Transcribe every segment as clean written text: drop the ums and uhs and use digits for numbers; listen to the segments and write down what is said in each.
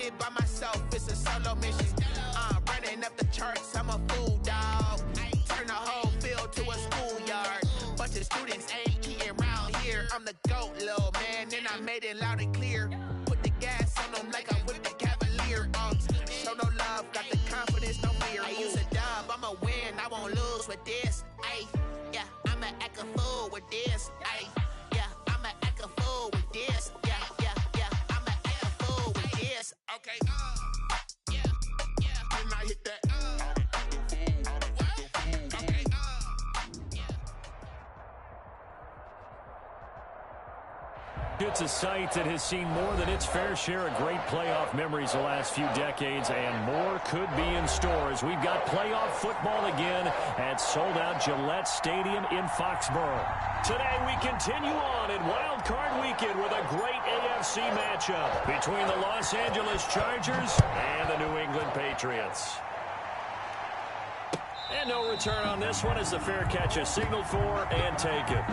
it by myself, it's a solo mission. Running up the charts, I'm a fool, dog. Turn the whole field to a schoolyard. Bunch of students ain't eating around here. I'm the GOAT, little man, and I made it loud and clear. Put the gas on them like I'm with the Cavalier. Show no love, got the confidence, no fear. I use a dub, I'ma win, I won't lose with this. Ay, yeah, I'ma act a fool with this. Ay, yeah, I'ma act a fool with this. Yeah, yeah, yeah, I'ma act a fool with this. Okay, yeah, yeah. When I hit that, okay, yeah. It's a site that has seen more than its fair share of great playoff memories the last few decades, and more could be in store as we've got playoff football again at sold-out Gillette Stadium in Foxborough. Today we continue on in Wild Card Weekend with a great AFC matchup between the Los Angeles Chargers and the New England Patriots. And no return on this one as the fair catch is signaled for and taken.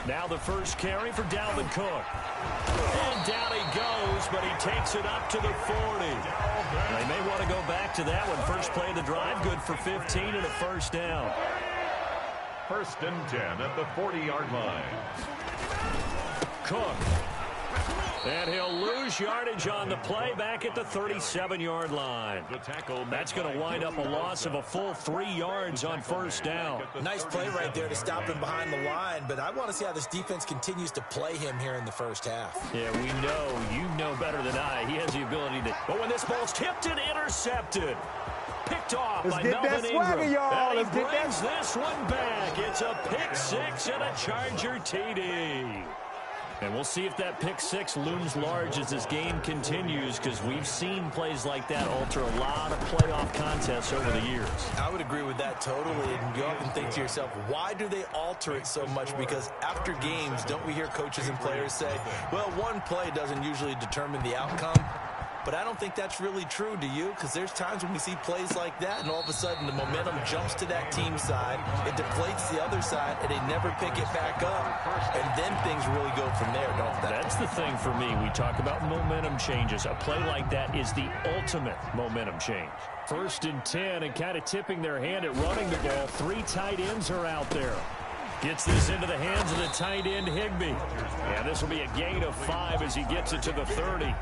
Now the first carry for Dalvin Cook. And down he goes, but he takes it up to the 40. They may want to go back to that one. First play of the drive, good for 15 and a first down. 1st and 10 at the 40-yard line. Cook. And he'll lose yardage on the play back at the 37-yard line. That's going to wind up a loss of a full 3 yards on first down. Nice play right there to stop him behind the line, but I want to see how this defense continues to play him here in the first half. Yeah, we know. You know better than I. He has the ability to... But when this ball's tipped and intercepted... Picked off by Melvin Ingram. And he brings this one back. It's a pick six and a Charger TD. And we'll see if that pick six looms large as this game continues, because we've seen plays like that alter a lot of playoff contests over the years. I would agree with that totally. And you often think to yourself, why do they alter it so much? Because after games, don't we hear coaches and players say, well, one play doesn't usually determine the outcome. But I don't think that's really true, do you? Because there's times when we see plays like that, and all of a sudden the momentum jumps to that team side, it deflates the other side, and they never pick it back up. And then things really go from there, don't they? That's the thing for me. We talk about momentum changes. A play like that is the ultimate momentum change. 1st and 10, and kind of tipping their hand at running the ball. 3 tight ends are out there. Gets this into the hands of the tight end, Higbee. And this will be a gain of 5 as he gets it to the 30.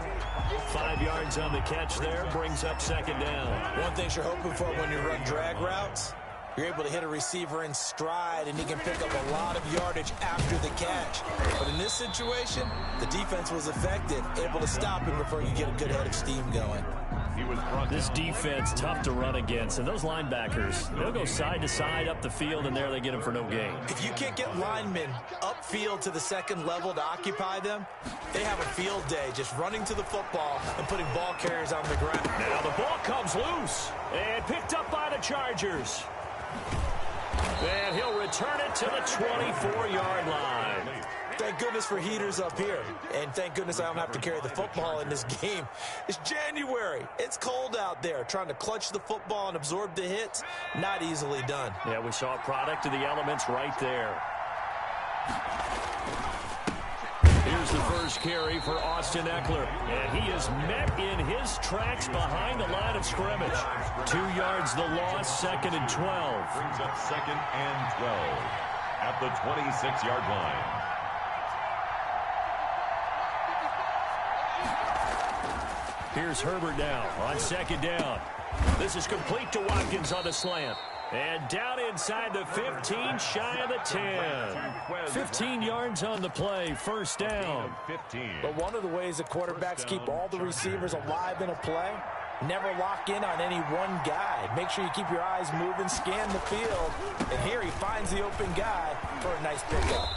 5 yards on the catch there, brings up 2nd down. One thing you're hoping for when you run drag routes, you're able to hit a receiver in stride, and he can pick up a lot of yardage after the catch. But in this situation, the defense was effective, able to stop him before you get a good head of steam going. This defense, tough to run against. And those linebackers, they'll go side to side up the field, and there they get them for no gain. If you can't get linemen upfield to the 2nd level to occupy them, they have a field day just running to the football and putting ball carriers on the ground. Now the ball comes loose and picked up by the Chargers. And he'll return it to the 24-yard line. Thank goodness for heaters up here. And thank goodness I don't have to carry the football in this game. It's January. It's cold out there. Trying to clutch the football and absorb the hits, not easily done. Yeah, we saw a product of the elements right there. Here's the first carry for Austin Eckler. And he is met in his tracks behind the line of scrimmage. 2 yards the loss, 2nd and 12. Brings up 2nd and 12 at the 26-yard line. Here's Herbert now on 2nd down. This is complete to Watkins on the slant. And down inside the 15, shy of the 10. 15 yards on the play, 1st down. But one of the ways the quarterbacks keep all the receivers alive in a play, never lock in on any one guy. Make sure you keep your eyes moving, scan the field. And here he finds the open guy for a nice pickup.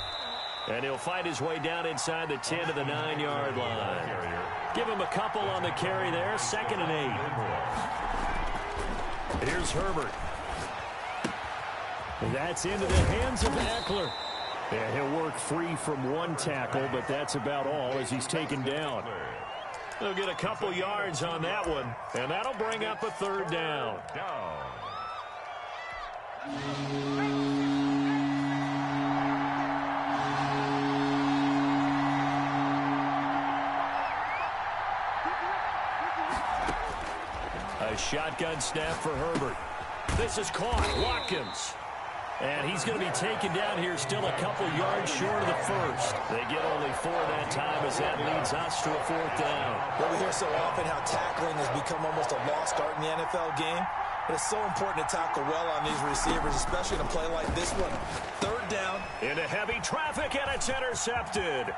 And he'll find his way down inside the 10 to the 9-yard line. Give him a couple on the carry there, 2nd and 8. Here's Herbert. That's into the hands of Eckler. And he'll work free from one tackle, but that's about all as he's taken down. They'll get a couple yards on that one, and that'll bring up a 3rd down. A shotgun snap for Herbert. This is caught. Watkins. And he's going to be taken down here, still a couple yards short of the first. They get only 4 that time as that leads us to a 4th down. Well, we hear so often how tackling has become almost a lost art in the NFL game. But it's so important to tackle well on these receivers, especially in a play like this one. 3rd down. Into heavy traffic, and it's intercepted.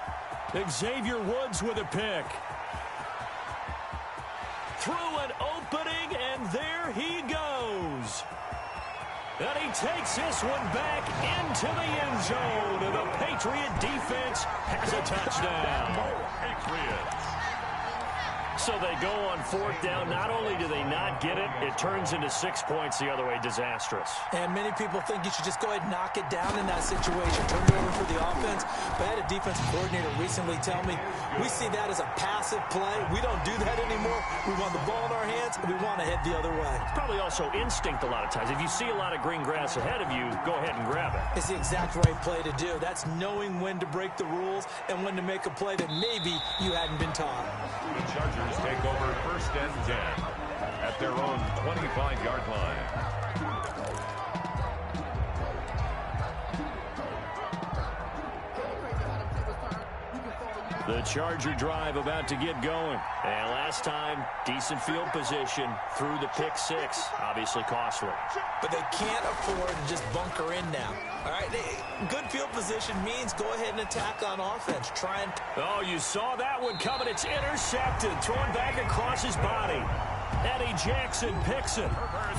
Xavier Woods with a pick. Through an opening, and there he goes. And he takes this one back into the end zone. And the Patriot defense has a touchdown. Patriots. So they go on 4th down. Not only do they not get it, it turns into 6 points the other way. Disastrous. And many people think you should just go ahead and knock it down in that situation. Turn it over for the offense. But I had a defensive coordinator recently tell me, we see that as a passive play. We don't do that anymore. We want the ball in our hands, and we want to head the other way. It's probably also instinct a lot of times. If you see a lot of green grass ahead of you, go ahead and grab it. It's the exact right play to do. That's knowing when to break the rules and when to make a play that maybe you hadn't been taught. The Chargers take over 1st and 10 at their own 25-yard line. The Charger drive about to get going. And last time, decent field position through the pick 6. Obviously costly. But they can't afford to just bunker in now. All right, good field position means go ahead and attack on offense. Try and... Oh, you saw that one coming. It's intercepted. Thrown back across his body. Eddie Jackson picks it.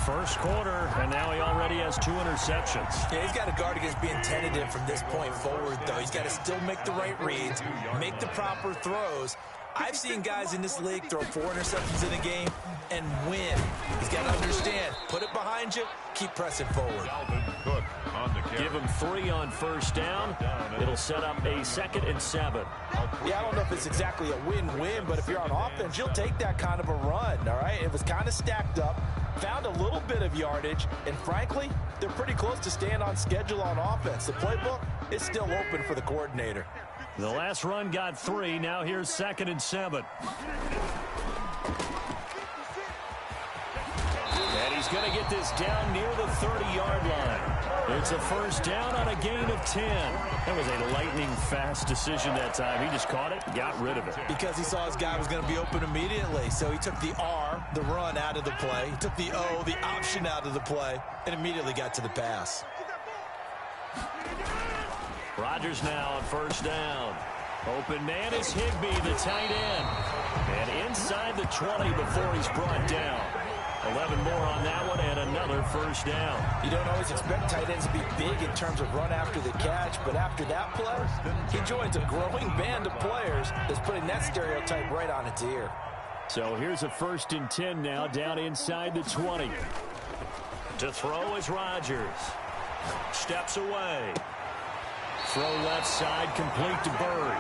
First quarter, and now he already has 2 interceptions. Yeah, he's got to guard against being tentative from this point forward, though. He's got to still make the right reads, make the proper throws. I've seen guys in this league throw 4 interceptions in a game and win. He's got to understand, put it behind you, keep pressing forward. Cook on the carry. Give him 3 on first down. It'll set up a 2nd and 7. Yeah, I don't know if it's exactly a win-win, but if you're on offense, you'll take that kind of a run, all right? It was kind of stacked up, found a little bit of yardage, and frankly, they're pretty close to staying on schedule on offense. The playbook is still open for the coordinator. The last run got 3. Now here's 2nd and 7. And he's going to get this down near the 30-yard line. It's a first down on a gain of 10. That was a lightning-fast decision that time. He just caught it, got rid of it. Because he saw his guy was going to be open immediately. So he took the R, the run, out of the play. He took the O, the option, out of the play, and immediately got to the pass. Rodgers now on first down. Open man is Higbee, the tight end. And inside the 20 before he's brought down. 11 more on that one and another first down. You don't always expect tight ends to be big in terms of run after the catch, but after that play, he joins a growing band of players that's putting that stereotype right on its ear. So here's a 1st and 10 now down inside the 20. To throw is Rodgers. Steps away. Throw left side, complete to Bird.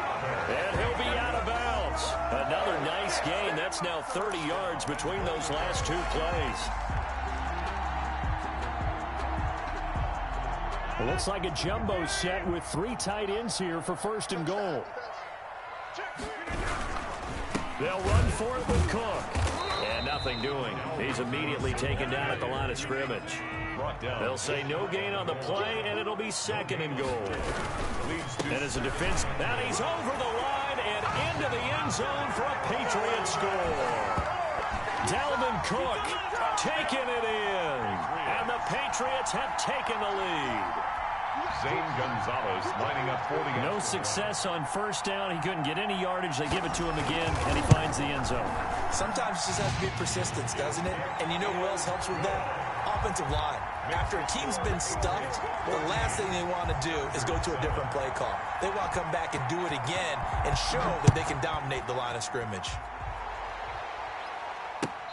And he'll be out of bounds. Another nice gain. That's now 30 yards between those last 2 plays. It looks like a jumbo set with 3 tight ends here for 1st and goal. They'll run for it with Cook. And nothing doing. He's immediately taken down at the line of scrimmage. They'll say no gain on the play, and it'll be 2nd and goal. And as a defense, now he's over the line and into the end zone for a Patriot score. Dalvin Cook taking it in. And the Patriots have taken the lead. Zane Gonzalez lining up for the No success on first down. He couldn't get any yardage. They give it to him again, and he finds the end zone. Sometimes it just has to be persistence, doesn't it? And you know who else helps with that? Offensive line. After a team's been stuffed, the last thing they want to do is go to a different play call. They want to come back and do it again and show that they can dominate the line of scrimmage.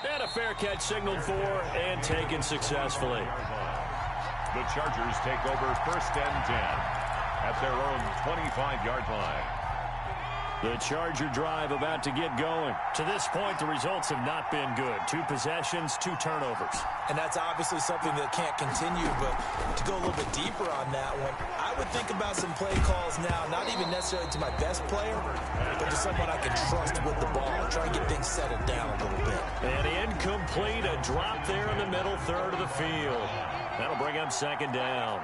And a fair catch signaled for and taken successfully. The Chargers take over 1st and 10 at their own 25-yard line. The Charger drive about to get going. To this point, the results have not been good. 2 possessions, 2 turnovers. And that's obviously something that can't continue, but to go a little bit deeper on that one, I would think about some play calls now, not even necessarily to my best player, but to someone I can trust with the ball and try and get things settled down a little bit. And incomplete, a drop there in the middle third of the field. That'll bring up 2nd down.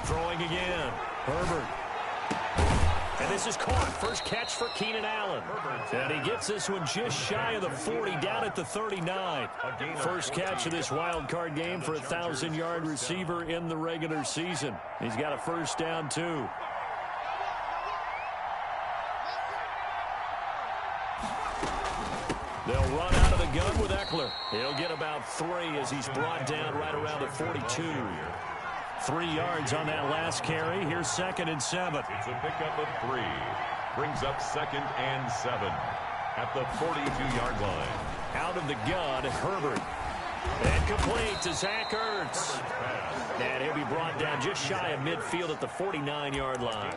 Throwing again, Herbert. And this is caught. First catch for Keenan Allen. And he gets this one just shy of the 40, down at the 39. First catch of this wild card game for a 1,000-yard receiver in the regular season. He's got a first down, too. They'll run out of the gun with Eckler. He'll get about 3 as he's brought down right around the 42. 3 yards on that last carry. Here's 2nd and 7. It's a pickup of 3. Brings up 2nd and 7 at the 42-yard line. Out of the gun, Herbert. And complete to Zach Ertz. And he'll be brought down just shy of midfield at the 49-yard line.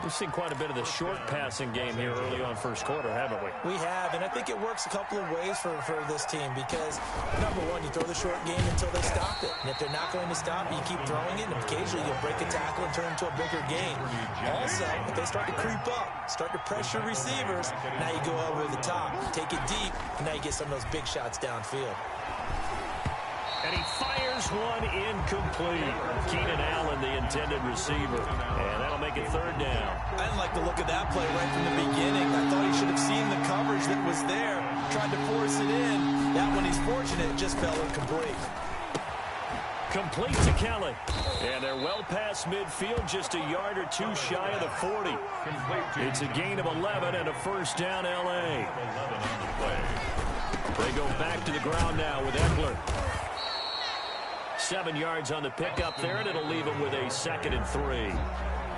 We've seen quite a bit of the short passing game here early on first quarter, haven't we? We have, and I think it works a couple of ways for this team because, number one, you throw the short game until they stop it. And if they're not going to stop it, you keep throwing it, and occasionally you'll break a tackle and turn it into a bigger game. Also, if they start to creep up, start to pressure receivers, now you go over the top, take it deep, and now you get some of those big shots downfield. And he fires one incomplete. Keenan Allen, the intended receiver. And that'll make it 3rd down. I didn't like the look of that play right from the beginning. I thought he should have seen the coverage that was there, tried to force it in. That one, he's fortunate, it just fell incomplete. Complete to Kelly. And they're well past midfield, just a yard or 2 shy of the 40. It's a gain of 11 and a first down, L.A. They go back to the ground now with Eckler. 7 yards on the pickup there, and it'll leave him with a 2nd and 3.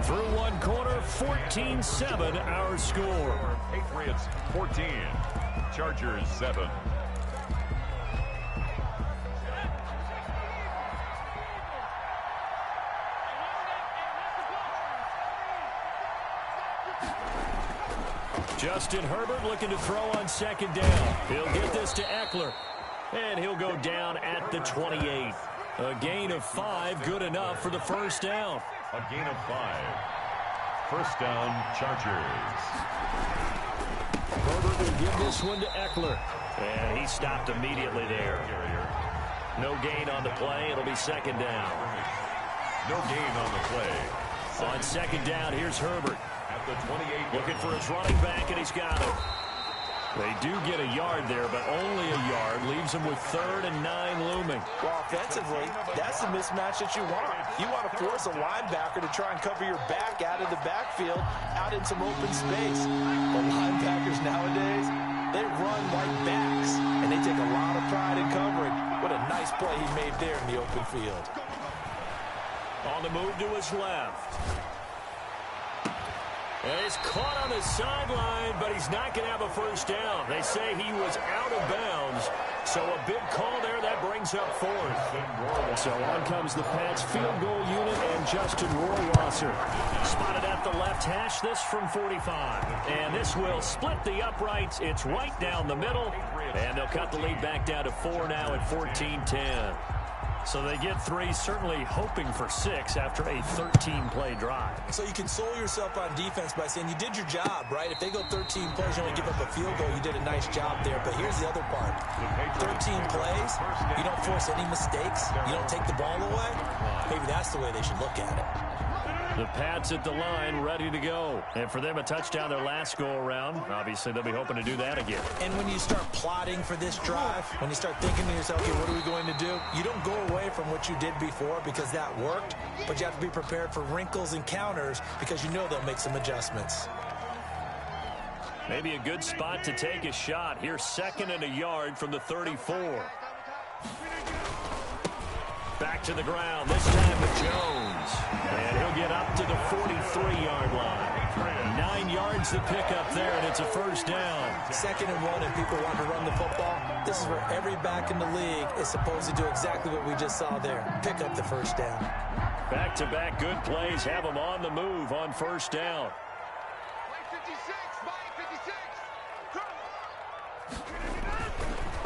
Through 1 quarter, 14-7 our score. Patriots 14, Chargers 7. Justin Herbert looking to throw on 2nd down. He'll get this to Eckler, and he'll go down at the 28. A gain of 5, good enough for the first down. A gain of 5. First down, Chargers. Herbert will give this one to Eckler. And he stopped immediately there. No gain on the play. It'll be 2nd down. No gain on the play. On 2nd down, here's Herbert. At the 28. Looking for his running back, and he's got it. They do get a yard there, but only a yard. Leaves them with 3rd and 9 looming. Well, offensively, that's the mismatch that you want. You want to force a linebacker to try and cover your back out of the backfield, out in some open space. The linebackers nowadays, they run like backs, and they take a lot of pride in covering. What a nice play he made there in the open field. On the move to his left. And he's caught on the sideline, but he's not going to have a first down. They say he was out of bounds. So a big call there. That brings up 4th. So on comes the Pats field goal unit and Justin Rohrwasser. Spotted at the left hash, this from 45. And this will split the uprights. It's right down the middle. And they'll cut the lead back down to 4 now at 14-10. So they get 3, certainly hoping for 6 after a 13-play drive. So you console yourself on defense by saying you did your job, right? If they go 13 plays, you only give up a field goal, you did a nice job there. But here's the other part. 13 plays, you don't force any mistakes, you don't take the ball away. Maybe that's the way they should look at it. The Pats at the line, ready to go. And for them, a touchdown their last go-around. Obviously, they'll be hoping to do that again. And when you start plotting for this drive, when you start thinking to yourself, okay, what are we going to do? You don't go away from what you did before because that worked, but you have to be prepared for wrinkles and counters because you know they'll make some adjustments. Maybe a good spot to take a shot. Here's 2nd and a yard from the 34. Back to the ground, this time with Jones. And he'll get up to the 43-yard line. 9 yards to pick up there, and it's a first down. 2nd and 1, and people want to run the football. This is where every back in the league is supposed to do exactly what we just saw there. Pick up the first down. Back-to-back good plays have them on the move on first down.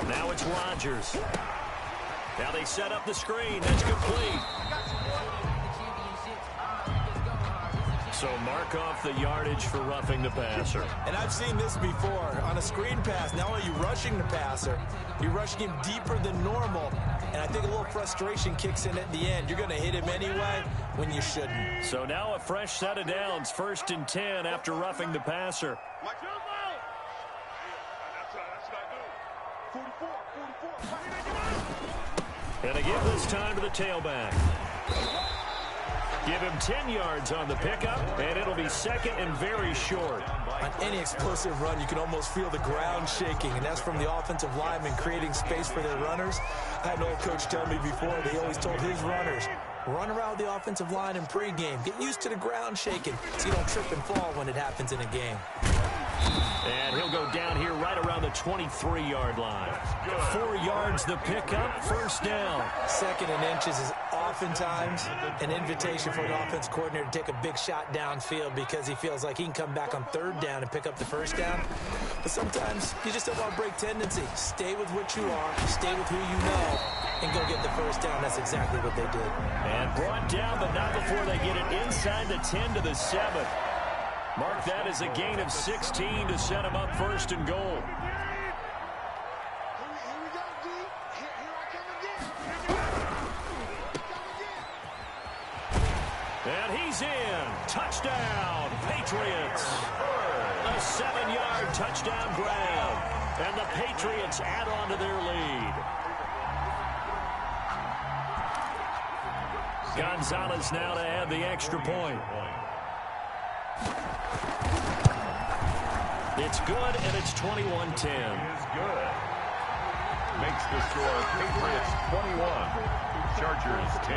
Now it's Rodgers. Now they set up the screen. That's complete. So mark off the yardage for roughing the passer. And I've seen this before. On a screen pass, not only are you rushing the passer, you're rushing him deeper than normal. And I think a little frustration kicks in at the end. You're going to hit him anyway when you shouldn't. So now a fresh set of downs. 1st and 10 after roughing the passer. And they give this time to the tailback. Give him 10 yards on the pickup, and it'll be 2nd and very short. On any explosive run, you can almost feel the ground shaking, and that's from the offensive linemen creating space for their runners. I had an old coach tell me before that he always told his runners, run around the offensive line in pregame. Get used to the ground shaking so you don't trip and fall when it happens in a game. And he'll go down here right around the 23-yard line. 4 yards the pickup, 1st down. 2nd and inches is oftentimes an invitation for an offense coordinator to take a big shot downfield because he feels like he can come back on 3rd down and pick up the 1st down. But sometimes you just don't want to break tendency. Stay with what you are, stay with who you know, and go get the 1st down. That's exactly what they did. And brought down, but not before they get it inside the 10 to the 7. Mark that as a gain of 16 to set him up 1st and goal. And he's in. Touchdown, Patriots. A 7-yard touchdown grab. And the Patriots add on to their lead. Gonzalez now to add the extra point. It's good, and it's 21-10. Is good. Makes the score Patriots 21, Chargers 10.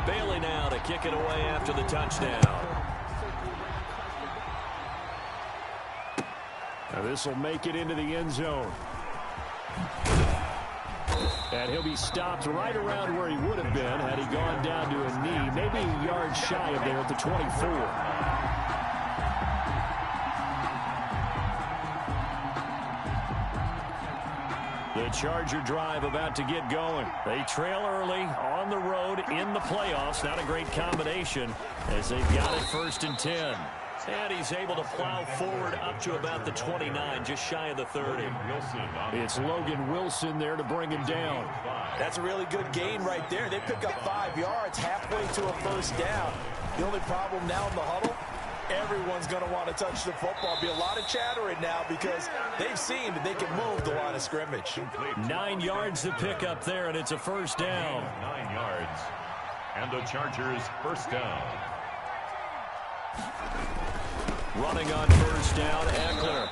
Bailey now to kick it away after the touchdown. Now this will make it into the end zone. And he'll be stopped right around where he would have been had he gone down to a knee, maybe a yard shy of there at the 24. The Charger drive about to get going. They trail early on the road in the playoffs. Not a great combination as they've got it 1st and 10. And he's able to plow forward up to about the 29, just shy of the 30. It's Logan Wilson there to bring him down. That's a really good gain right there. They pick up 5 yards halfway to a 1st down. The only problem now in the huddle, everyone's going to want to touch the football. Be a lot of chattering now because they've seen that they can move the line of scrimmage. 9 yards to pick up there, and it's a 1st down. 9 yards. And the Chargers 1st down. Running on 1st down, Eckler.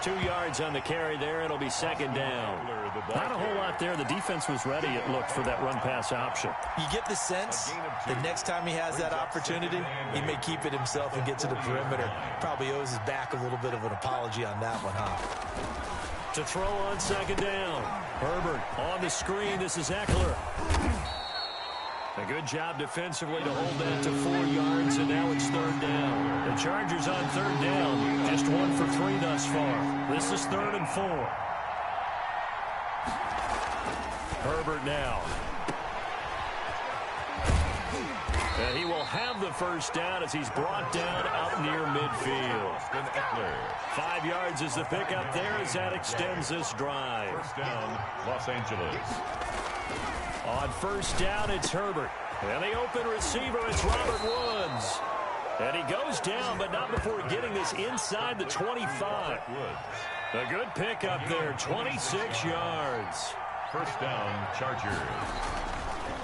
2 yards on the carry there. It'll be 2nd down. Not a whole lot there. The defense was ready, it looked, for that run-pass option. You get the sense that next time he has that opportunity, he may keep it himself and get to the perimeter. Probably owes his back a little bit of an apology on that one, huh? To throw on 2nd down. Herbert on the screen. This is Eckler. A good job defensively to hold that to 4 yards, and now it's 3rd down. The Chargers on 3rd down. Just 1 for 3 thus far. This is 3rd and 4. Herbert now. And he will have the 1st down as he's brought down out near midfield. 5 yards is the pickup there as that extends this drive. 1st down, Los Angeles. On 1st down, it's Herbert. And the open receiver, it's Robert Woods. And he goes down, but not before getting this inside the 25. A good pickup there, 26 yards. 1st down, Chargers.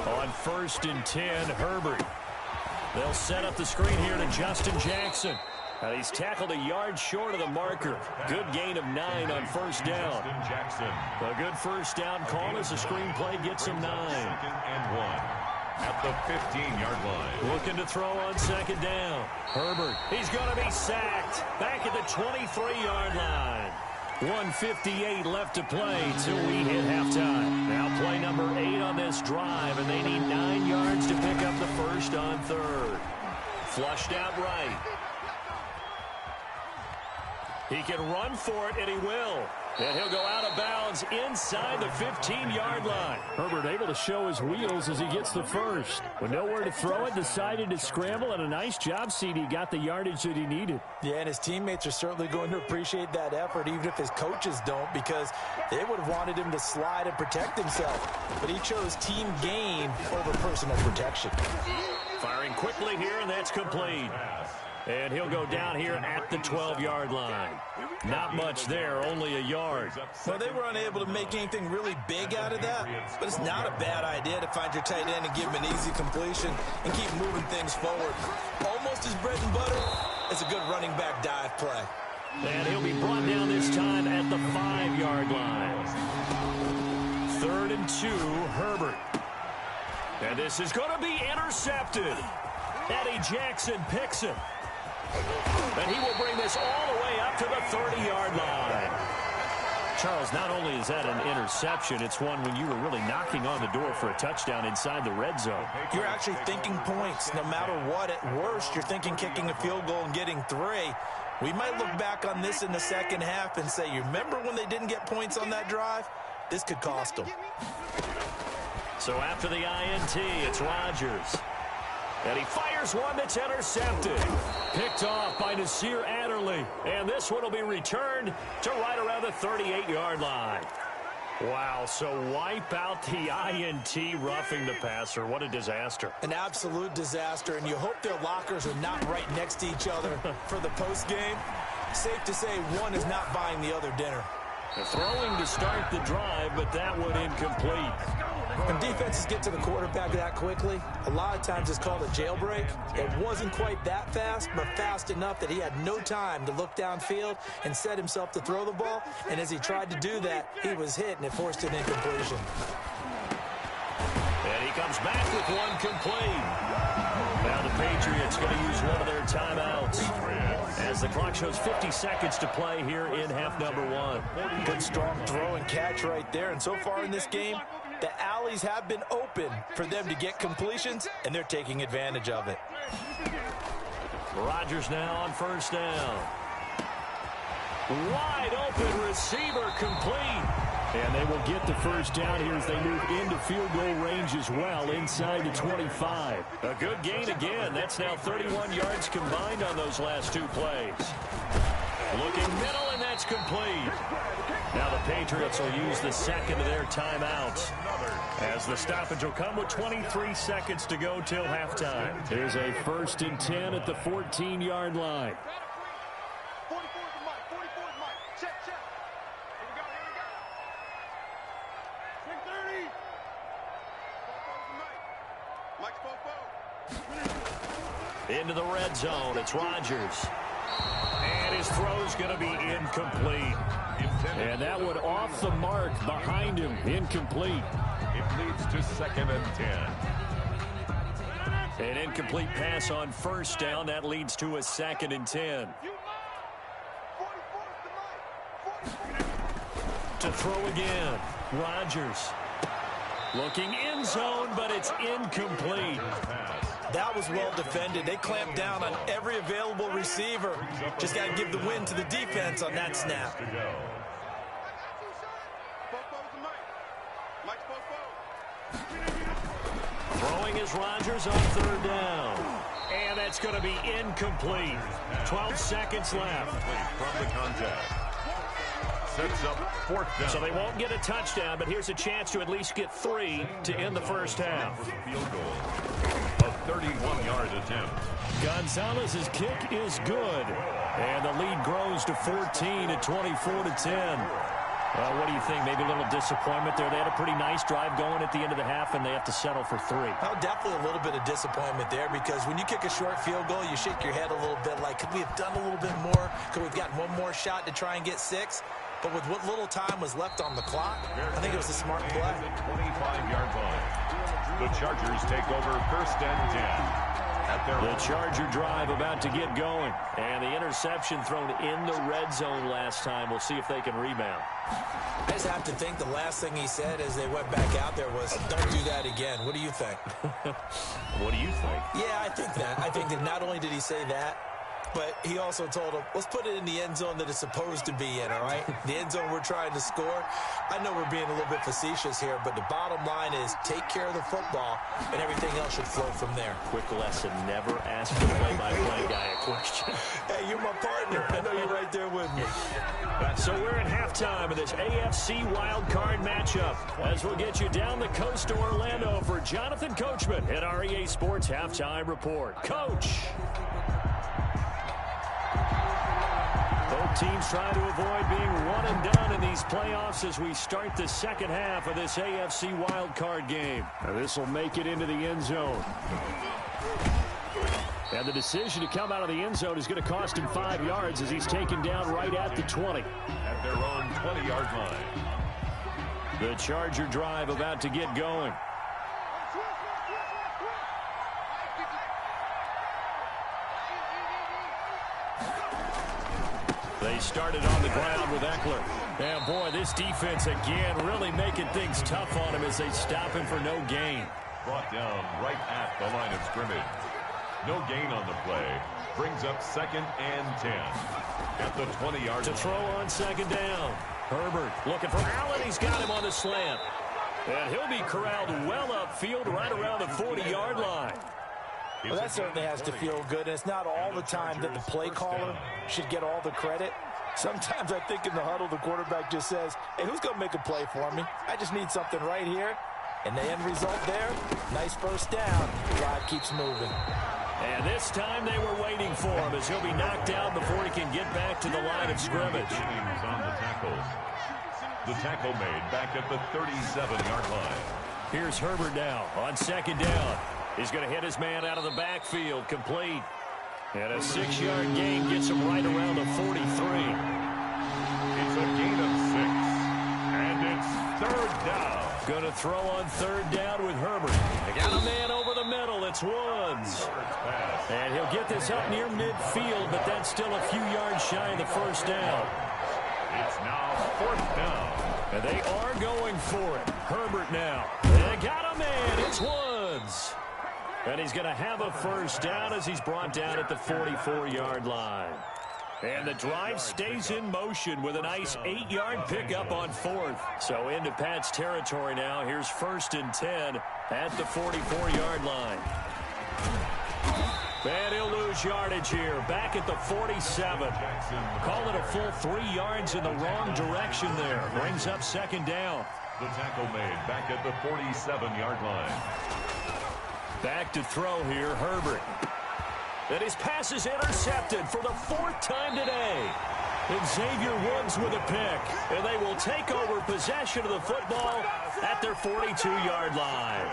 On 1st and 10, Herbert. They'll set up the screen here to Justin Jackson. He's tackled a yard short of the marker. Good gain of 9 on 1st down. Jackson. A good 1st down call as the screenplay gets him 9. 2nd and 1 at the 15-yard line. Looking to throw on 2nd down. Herbert, he's going to be sacked. Back at the 23-yard line. 1:58 left to play till we hit halftime. Now play number 8 on this drive, and they need 9 yards to pick up the 1st on 3rd. Flushed out right. He can run for it, and he will. And he'll go out of bounds inside the 15-yard line. Herbert able to show his wheels as he gets the first. With nowhere to throw it, decided to scramble, and a nice job, CD. Got the yardage that he needed. Yeah, and his teammates are certainly going to appreciate that effort, even if his coaches don't, because they would have wanted him to slide and protect himself. But he chose team gain over personal protection. Firing quickly here, and that's complete. And he'll go down here at the 12-yard line. Not much there, only a yard. Well, they were unable to make anything really big out of that, but it's not a bad idea to find your tight end and give him an easy completion and keep moving things forward. Almost as bread and butter as a good running back dive play. And he'll be brought down this time at the 5-yard line. 3rd and 2, Herbert. And this is going to be intercepted. Eddie Jackson picks it. And he will bring this all the way up to the 30-yard line. Charles, not only is that an interception, it's one when you were really knocking on the door for a touchdown inside the red zone. You're actually thinking points. No matter what, at worst, you're thinking kicking a field goal and getting 3. We might look back on this in the second half and say, you remember when they didn't get points on that drive? This could cost them. So after the INT, it's Rodgers. And he fires one that's intercepted. Picked off by Nasir Adderley. And this one will be returned to right around the 38-yard line. Wow, so wipe out the INT, roughing the passer. What a disaster. An absolute disaster, and you hope their lockers are not right next to each other for the postgame. Safe to say one is not buying the other dinner. They're throwing to start the drive, but that one incomplete. When defenses get to the quarterback that quickly, a lot of times it's called a jailbreak. It wasn't quite that fast, but fast enough that he had no time to look downfield and set himself to throw the ball. And as he tried to do that, he was hit, and it forced an incompletion. And he comes back with one complete. Now the Patriots going to use one of their timeouts as the clock shows 50 seconds to play here in half number 1. Good strong throw and catch right there. And so far in this game, the alleys have been open for them to get completions, and they're taking advantage of it. Rodgers now on first down. Wide open receiver complete. And they will get the first down here as they move into field goal range as well, inside the 25. A good gain again. That's now 31 yards combined on those last 2 plays. Looking middle, and that's complete. Now the Patriots will use the second of their timeouts as the stoppage will come with 23 seconds to go till halftime. There's a 1st and 10 at the 14-yard line. Into the red zone, it's Rodgers. And his throw's going to be incomplete. And that one off the mark behind him, incomplete. It leads to 2nd and 10. An incomplete pass on first down. That leads to a 2nd and 10. To throw again, Rodgers. Looking end zone, but it's incomplete. That was well defended. They clamped down on every available receiver. Just got to give the win to the defense on that snap. Throwing is Rodgers on 3rd down. And that's going to be incomplete. 12 seconds left. From the contact. Sets up 4th down. So they won't get a touchdown, but here's a chance to at least get 3 to end the first half. Field goal. A 31-yard attempt. Gonzalez's kick is good. And the lead grows to 14 at 24-10. What do you think? Maybe a little disappointment there. They had a pretty nice drive going at the end of the half, and they have to settle for 3. Oh, definitely a little bit of disappointment there, because when you kick a short field goal, you shake your head a little bit like, could we have done a little bit more? Could we have gotten one more shot to try and get 6? But with what little time was left on the clock, I think it was a smart play. 25-yard line. The Chargers take over 1st and 10. The Charger drive about to get going. And the interception thrown in the red zone last time. We'll see if they can rebound. I just have to think the last thing he said as they went back out there was, don't do that again. What do you think? What do you think? Yeah, I think that. I think that not only did he say that, But he also told him, let's put it in the end zone that it's supposed to be in, all right? The end zone we're trying to score. I know we're being a little bit facetious here, but the bottom line is take care of the football, and everything else should flow from there. Quick lesson, never ask the play-by-play guy a question. Hey, you're my partner. I know you're right there with me. So we're at halftime of this AFC wildcard matchup as we'll get you down the coast to Orlando for Jonathan Coachman at our EA Sports Halftime Report. Coach! Both teams trying to avoid being one and done in these playoffs as we start the second half of this AFC wildcard game. Now this will make it into the end zone. And the decision to come out of the end zone is going to cost him 5 yards as he's taken down right at the 20. At their own 20-yard line. The Charger drive about to get going. They started on the ground with Eckler. And boy, this defense again really making things tough on him as they stop him for no gain. Brought down right at the line of scrimmage. No gain on the play. Brings up 2nd and 10. At the 20-yard line. To throw on 2nd down. Herbert looking for Allen. He's got him on the slant. And he'll be corralled well upfield right around the 40-yard line. Well, that certainly has to feel good. And it's not all the time that the play caller should get all the credit. Sometimes I think in the huddle, the quarterback just says, hey, who's going to make a play for me? I just need something right here. And the end result there, nice first down. Drive keeps moving. And this time they were waiting for him as he'll be knocked down before he can get back to the line of scrimmage. James on the tackle. The tackle made back at the 37-yard line. Here's Herbert now on 2nd down. He's going to hit his man out of the backfield, complete. And a 6-yard gain gets him right around the 43. It's a gain of 6. And it's 3rd down. Going to throw on 3rd down with Herbert. They got a man over the middle. It's Woods. And he'll get this up near midfield, but that's still a few yards shy of the first down. It's now 4th down. And they are going for it. Herbert now. They got a man. It's Woods. And he's going to have a first down as he's brought down at the 44-yard line. And the drive stays in motion with a nice 8-yard pickup on 4th. So into Pat's territory now. Here's 1st and 10 at the 44-yard line. And he'll lose yardage here. Back at the 47. Call it a full 3 yards in the wrong direction there. Brings up 2nd down. The tackle made back at the 47-yard line. Back to throw here, Herbert. And his pass is intercepted for the 4th time today. And Xavier Woods with a pick. And they will take over possession of the football at their 42-yard line.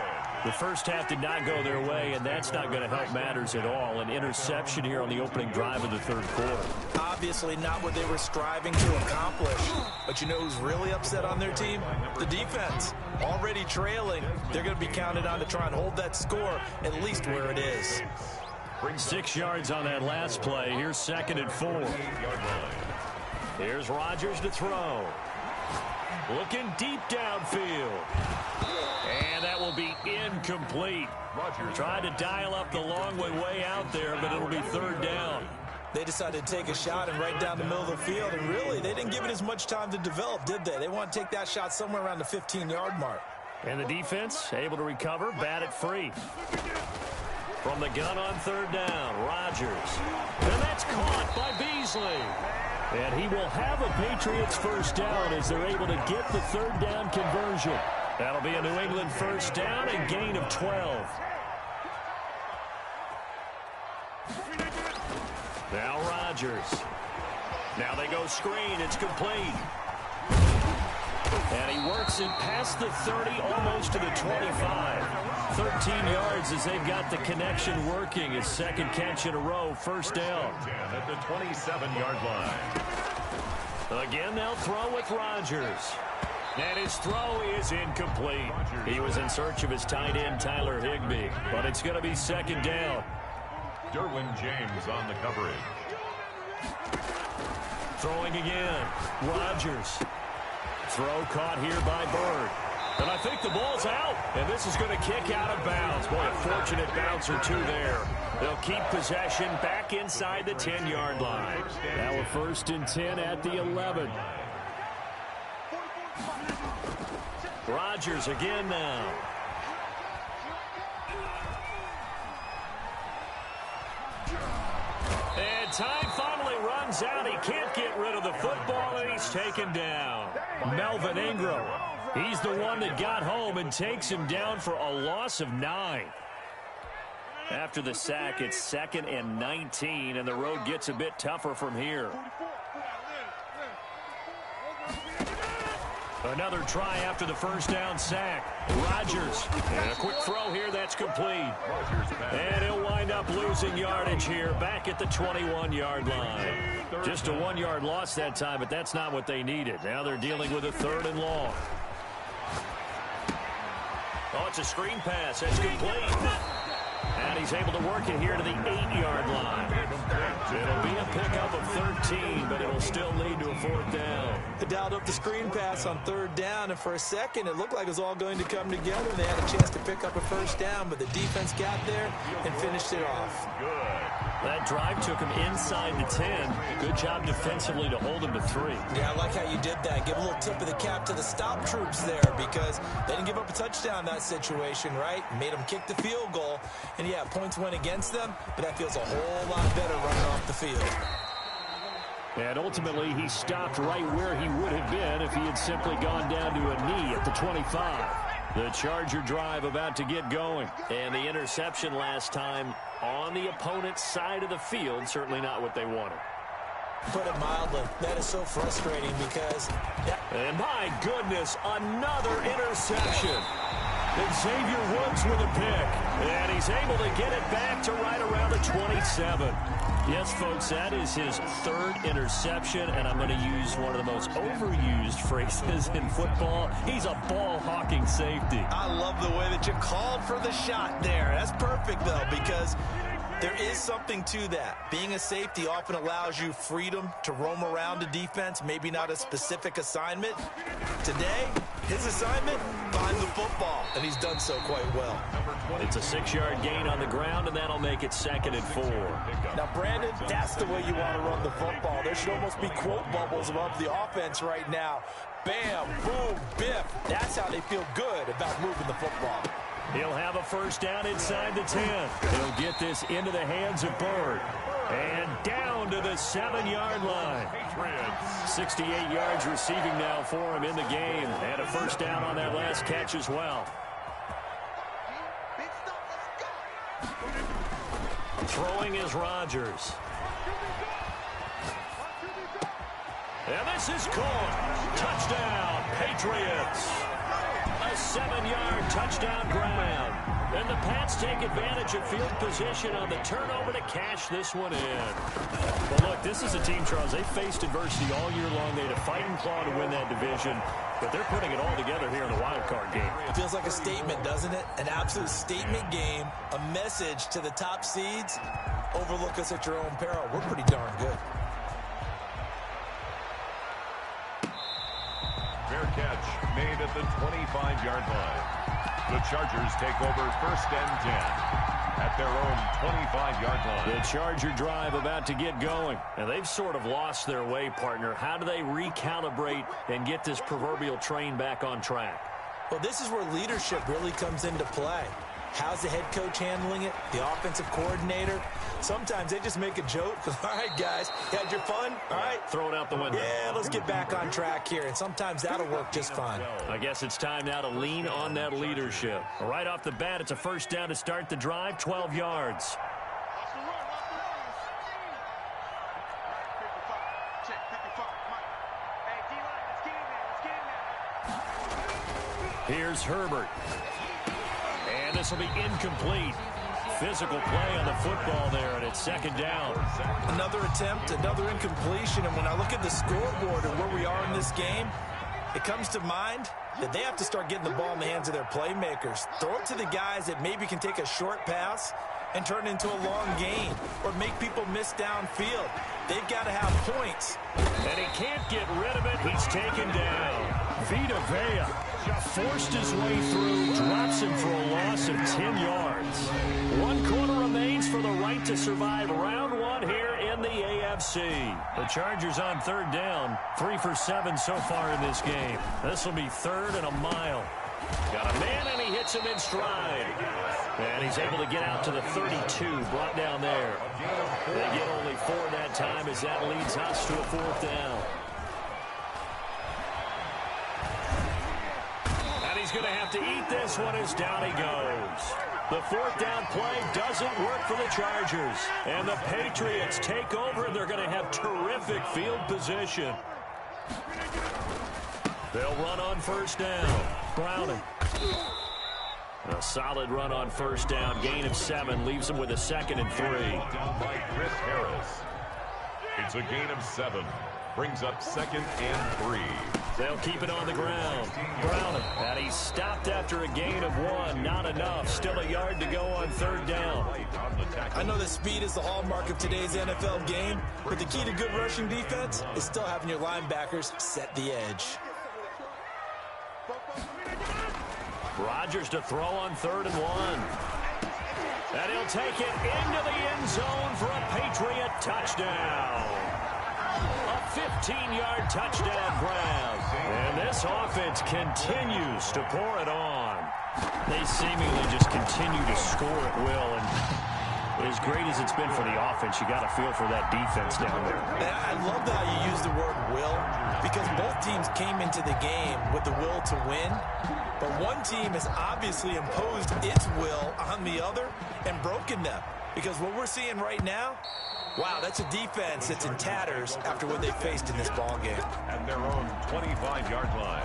The first half did not go their way, and that's not going to help matters at all. An interception here on the opening drive of the 3rd quarter. Obviously not what they were striving to accomplish. But you know who's really upset on their team? The defense. Already trailing. They're going to be counted on to try and hold that score at least where it is. 6 yards on that last play. Here's 2nd and 4. Here's Rodgers to throw. Looking deep downfield. And that will be incomplete. Rodgers tried to dial up the long way out there, but it'll be 3rd down. They decided to take a shot and right down the middle of the field, and really, they didn't give it as much time to develop, did they? They want to take that shot somewhere around the 15-yard mark. And the defense able to recover, bat it free. From the gun on 3rd down, Rodgers. And that's caught by Beasley. And he will have a Patriots first down as they're able to get the 3rd down conversion. That'll be a New England first down and gain of 12. Now Rodgers. Now they go screen. It's complete. And he works it past the 30, almost to the 25. 13 yards as they've got the connection working. His 2nd catch in a row, first down. At the 27-yard line. Again, they'll throw with Rodgers. And his throw is incomplete. He was in search of his tight end, Tyler Higbee. But it's going to be 2nd down. Derwin James on the coverage. Throwing again. Rodgers. Throw caught here by Bird. And I think the ball's out. And this is going to kick out of bounds. Boy, a fortunate bounce or two there. They'll keep possession back inside the 10-yard line. Now a 1st and 10 at the 11. Rodgers again now. And time finally runs out. He can't get rid of the football, and he's taken down. Melvin Ingram. He's the one that got home and takes him down for a loss of 9. After the sack, it's 2nd and 19, and the road gets a bit tougher from here. Another try after the 1st down sack. Rodgers. And a quick throw here that's complete. And he'll wind up losing yardage here back at the 21-yard line. Just a 1-yard loss that time, but that's not what they needed. Now they're dealing with a 3rd and long. Oh, it's a screen pass. That's complete. And he's able to work it here to the 8-yard line. It'll be a pickup of 13, but it'll still lead to a 4th down. They dialed up the screen pass on 3rd down, and for a second, it looked like it was all going to come together. They had a chance to pick up a 1st down, but the defense got there and finished it off. That drive took him inside the 10. Good job defensively to hold him to 3. Yeah, I like how you did that. Give a little tip of the cap to the stop troops there, because they didn't give up a touchdown in that situation, right? Made them kick the field goal. And yeah, points went against them, but that feels a whole lot better running off the field. And ultimately, he stopped right where he would have been if he had simply gone down to a knee at the 25. The Charger drive about to get going. And the interception last time on the opponent's side of the field, certainly not what they wanted. Put it mildly, that is so frustrating because... And my goodness, another interception. Xavier Woods with a pick. And he's able to get it back to right around the 27. Yes, folks, that is his 3rd interception, and I'm going to use one of the most overused phrases in football. He's a ball-hawking safety. I love the way that you called for the shot there. That's perfect, though, because there is something to that. Being a safety often allows you freedom to roam around a defense, maybe not a specific assignment. Today, his assignment, find the football, and he's done so quite well. It's a 6-yard gain on the ground, and that'll make it 2nd and 4. Now, Brandon, that's the way you want to run the football. There should almost be quote bubbles above the offense right now. Bam, boom, biff. That's how they feel good about moving the football. He'll have a 1st down inside the 10. He'll get this into the hands of Bird. And down to the 7-yard line. 68 yards receiving now for him in the game. And a 1st down on that last catch as well. Throwing is Rodgers. And this is caught. Touchdown, Patriots. A 7-yard touchdown grab. And the Pats take advantage of field position on the turnover to cash this one in. Well, look, this is a team, Charles. They faced adversity all year long. They had to fight and claw to win that division. But they're putting it all together here in the wild card game. It feels like a statement, doesn't it? An absolute statement game. A message to the top seeds. Overlook us at your own peril. We're pretty darn good. Fair catch made at the 25-yard line. The Chargers take over 1st and 10 at their own 25-yard line. The Charger drive about to get going. And they've sort of lost their way, partner. How do they recalibrate and get this proverbial train back on track? Well, this is where leadership really comes into play. How's the head coach handling it? The offensive coordinator? Sometimes they just make a joke. All right, guys, you had your fun? All right. Throw it out the window. Yeah, let's get back on track here. And sometimes that'll work just fine. I guess it's time now to lean on that leadership. Right off the bat, it's a 1st down to start the drive, 12 yards. Here's Herbert. And this will be incomplete. Physical play on the football there, and it's 2nd down. Another attempt, another incompletion, and when I look at the scoreboard and where we are in this game, it comes to mind that they have to start getting the ball in the hands of their playmakers. Throw it to the guys that maybe can take a short pass and turn it into a long gain or make people miss downfield. They've got to have points. And he can't get rid of it. He's taken down. Vita Vea. Forced his way through, drops him for a loss of 10 yards. 1 quarter remains for the right to survive round 1 here in the AFC. The Chargers on 3rd down, 3 for 7 so far in this game. This will be 3rd and a mile. Got a man, and he hits him in stride. And he's able to get out to the 32, brought down there. They get only 4 that time as that leads us to a 4th down. And he's going to have to eat this one as down he goes. The 4th down play doesn't work for the Chargers. And the Patriots take over, and they're going to have terrific field position. They'll run on 1st down. Browning. A solid run on 1st down. Gain of 7 leaves him with a 2nd and 3. Down by Chris Harris. It's a gain of 7. Brings up 2nd and 3. They'll keep it on the ground. Browning. And he's stopped after a gain of 1. Not enough. Still a yard to go on 3rd down. I know that speed is the hallmark of today's NFL game, but the key to good rushing defense is still having your linebackers set the edge. Rodgers to throw on 3rd and 1. And he'll take it into the end zone for a Patriot touchdown. A 15-yard touchdown grab. And this offense continues to pour it on. They seemingly just continue to score at will. And as great as it's been for the offense, you got to feel for that defense down there. And I love how you use the word will, because both teams came into the game with the will to win. But one team has obviously imposed its will on the other and broken them. Because what we're seeing right now, wow, that's a defense that's in tatters after what they faced in this ball game. At their own 25-yard line.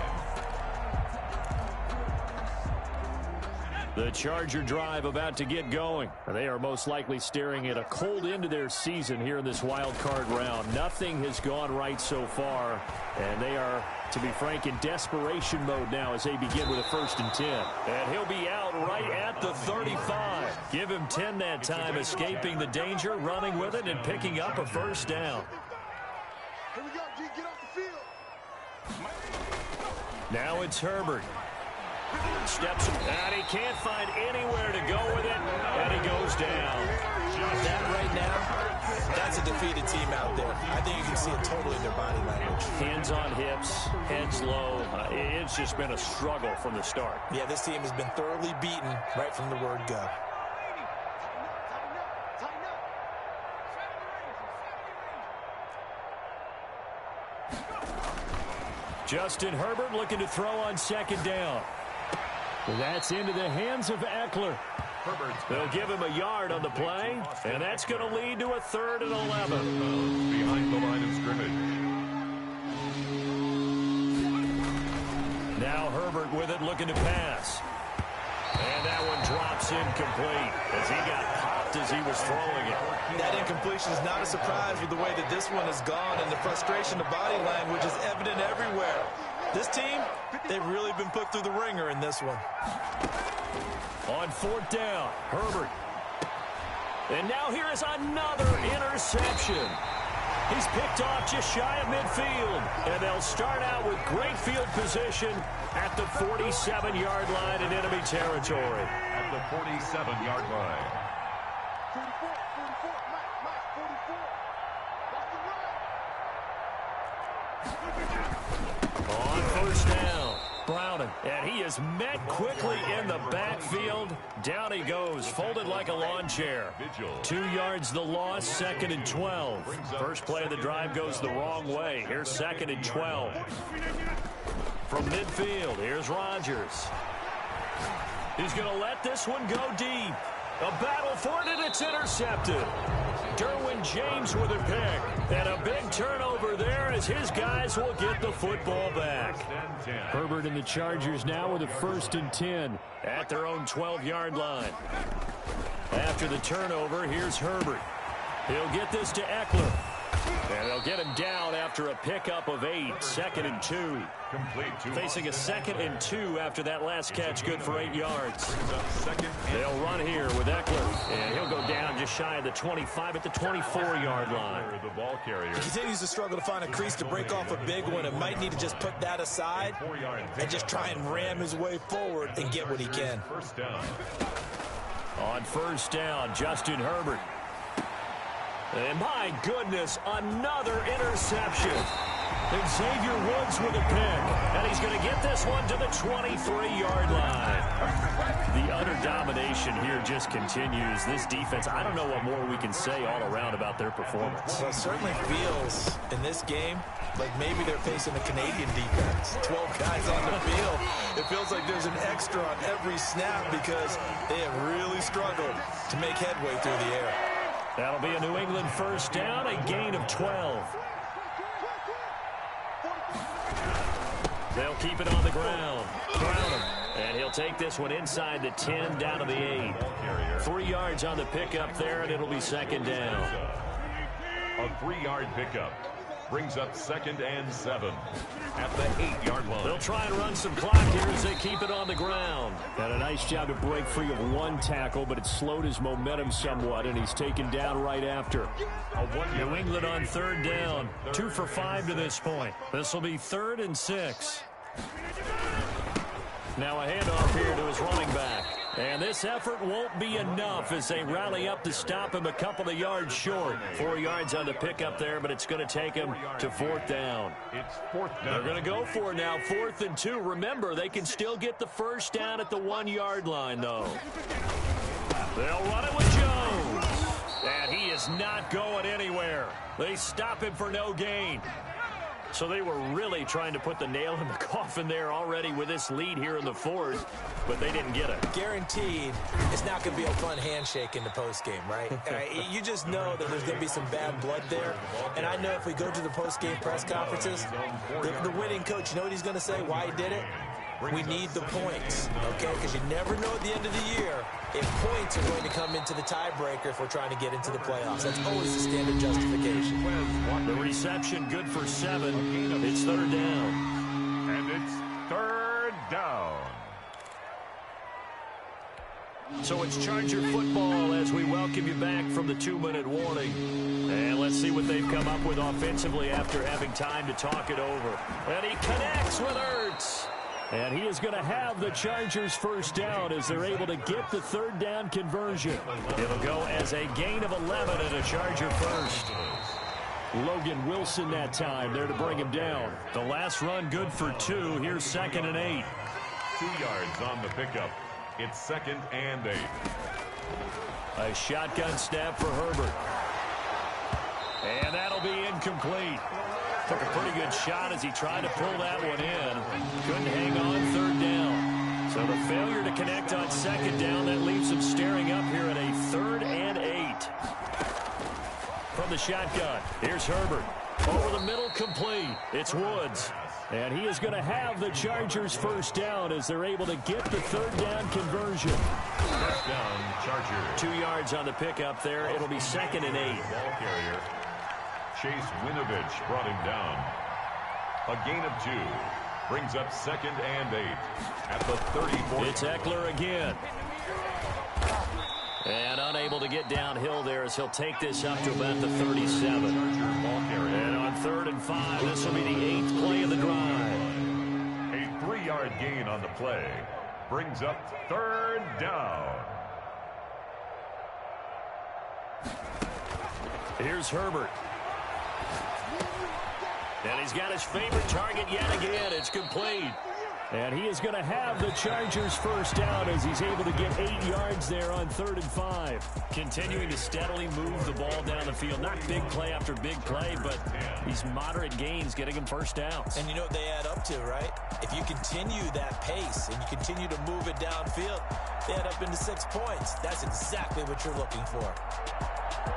The Charger drive about to get going. They are most likely staring at a cold end to their season here in this wild card round. Nothing has gone right so far, and they are, to be frank, in desperation mode now as they begin with a 1st and 10. And he'll be out right at the 35. Give him 10 that time, escaping the danger, running with it, and picking up a 1st down. Here we go, G, get off the field. Now it's Herbert. Steps, and he can't find anywhere to go with it, and he goes down. That right now, that's a defeated team out there. I think you can see it totally in their body language. Hands on hips, heads low. It's just been a struggle from the start. Yeah, this team has been thoroughly beaten right from the word go. Justin Herbert looking to throw on 2nd down. That's into the hands of Eckler. They'll give him a yard on the play, and that's going to lead to a 3rd and 11. Behind the line of scrimmage. Now Herbert with it, looking to pass. And that one drops incomplete as he got popped as he was throwing it. That incompletion is not a surprise with the way that this one has gone, and the frustration of body language is evident everywhere. This team, they've really been put through the ringer in this one. On 4th down, Herbert. And now here is another interception. He's picked off just shy of midfield. And they'll start out with great field position at the 47-yard line in enemy territory. At the 47-yard line. 44, Mike, 44. On 1st down, Browning. And he is met quickly in the backfield. Down he goes, folded like a lawn chair. 2 yards the loss, 2nd and 12. First play of the drive goes the wrong way. Here's 2nd and 12. From midfield, here's Rodgers. He's going to let this one go deep. A battle for it, and it's intercepted. Derwin James with a pick. And a big turnover there as his guys will get the football back. Herbert and the Chargers now with a 1st and 10 at their own 12-yard line. After the turnover, here's Herbert. He'll get this to Eckler. And they'll get him down after a pickup of 8, 2nd and 2. Facing a 2nd and 2 after that last catch, good for 8 yards. They'll run here with Eckler, and he'll go down just shy of the 25 at the 24-yard line. The ball carrier. He continues to struggle to find a crease to break off a big one, and might need to just put that aside and just try and ram his way forward and get what he can. First down. On first down, Justin Herbert. And my goodness, another interception. And Xavier Woods with a pick. And he's going to get this one to the 23-yard line. The utter domination here just continues. This defense, I don't know what more we can say all around about their performance. Well, it certainly feels in this game like maybe they're facing a Canadian defense. 12 guys on the field. It feels like there's an extra on every snap because they have really struggled to make headway through the air. That'll be a New England first down, a gain of 12. They'll keep it on the ground. Crown him. And he'll take this one inside the 10, down to the 8. 3 yards on the pickup there, and it'll be 2nd down. A 3-yard pickup brings up 2nd and 7 at the 8-yard line. They'll try and run some clock here as they keep it on the ground. Had a nice job to break free of 1 tackle, but it slowed his momentum somewhat, and he's taken down right after. New England on 3rd down. 2 for 5 to this point. This will be 3rd and 6. Now a handoff here to his running back. And this effort won't be enough as they rally up to stop him a couple of yards short. 4 yards on the pickup there, but it's going to take him to 4th down. It's 4th down. They're going to go for it now, 4th and 2. Remember, they can still get the first down at the 1-yard line, though. They'll run it with Jones. And he is not going anywhere. They stop him for no gain. So they were really trying to put the nail in the coffin there already with this lead here in the 4th, but they didn't get it. Guaranteed, it's not going to be a fun handshake in the postgame, right? You just know that there's going to be some bad blood there. And I know if we go to the postgame press conferences, the winning coach, you know what he's going to say, why he did it? We need the points, okay? Because you never know at the end of the year if points are going to come into the tiebreaker if we're trying to get into the playoffs. That's always the standard justification. The reception good for 7. It's 3rd down. And it's 3rd down. So it's Charger football as we welcome you back from the 2-minute warning. And let's see what they've come up with offensively after having time to talk it over. And he connects with Ertz. And he is going to have the Chargers first down as they're able to get the 3rd down conversion. It'll go as a gain of 11 and a Charger first. Logan Wilson that time there to bring him down. The last run good for 2. Here's 2nd and 8. 2 yards on the pickup. It's 2nd and 8. A shotgun snap for Herbert. And that'll be incomplete. Took a pretty good shot as he tried to pull that one in. Couldn't hang on 3rd down. So the failure to connect on 2nd down, that leaves him staring up here at a 3rd and 8. From the shotgun, here's Herbert. Over the middle, complete. It's Woods. And he is going to have the Chargers first down as they're able to get the 3rd down conversion. First down, Chargers. 2 yards on the pickup there. It'll be 2nd and 8. Ball carrier. Chase Winovich brought him down. A gain of 2. Brings up 2nd and 8 at the 34. It's Eckler again. And unable to get downhill there as he'll take this up to about the 37. And on 3rd and 5, this will be the 8th play of the drive. A 3-yard gain on the play. Brings up 3rd down. Here's Herbert. And he's got his favorite target yet again. It's complete. And he is going to have the Chargers first down as he's able to get 8 yards there on 3rd and 5. Continuing to steadily move the ball down the field. Not big play after big play, but these moderate gains getting him first downs. And you know what they add up to, right? If you continue that pace and you continue to move it downfield, they add up into 6 points. That's exactly what you're looking for.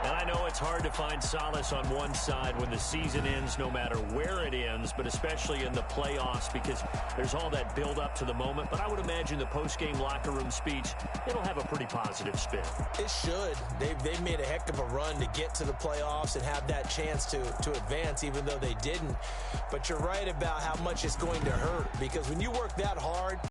And I know it's hard to find solace on one side when the season ends, no matter where it ends, but especially in the playoffs because there's all that build up to the moment. But I would imagine the post-game locker room speech, it'll have a pretty positive spin. It should. They've made a heck of a run to get to the playoffs and have that chance to advance, even though they didn't. But you're right about how much it's going to hurt because when you work that hard,